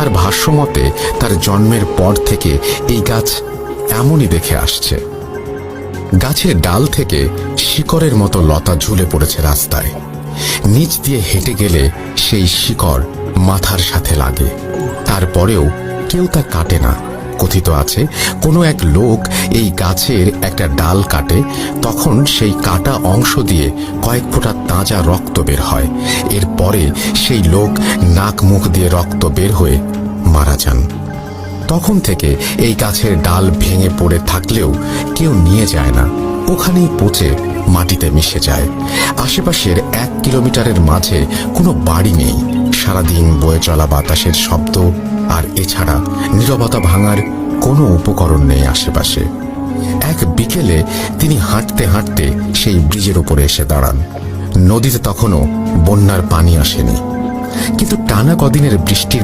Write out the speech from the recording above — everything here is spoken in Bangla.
তার ভাষ্যমতে তার জন্মের পর থেকে এই গাছ এমনই দেখে আসছে। গাছের ডাল থেকে শিকড়ের মতো লতা ঝুলে পড়েছে রাস্তায়। নিচ দিয়ে হেঁটে গেলে সেই শিকড় মাথার সাথে লাগে, তারপরেও কেউ তা কাটে না। কথিত আছে, কোনো এক লোক এই গাছের একটা ডাল কাটে, তখন সেই কাটা অংশ দিয়ে কয়েক ফোঁটা তাজা রক্ত বের হয়। এরপরে সেই লোক নাক মুখ দিয়ে রক্ত বের হয়ে মারা যান। তখন থেকে এই গাছের ডাল ভেঙে পড়ে থাকলেও কেউ নিয়ে যায় না, ওখানেই পচে মাটিতে মিশে যায়। আশেপাশের 1 কিলোমিটারের মাঝে কোনো বাড়ি নেই। সারাদিন বয়ে চলা বাতাসের শব্দ, আর এছাড়া নীরবতা ভাঙার কোনো উপকরণ নেই আশেপাশে। এক বিকেলে তিনি হাঁটতে হাঁটতে সেই ব্রিজের উপরে এসে দাঁড়ান। নদীতে তখনও বন্যার পানি আসেনি, কিন্তু টানা কদিনের বৃষ্টির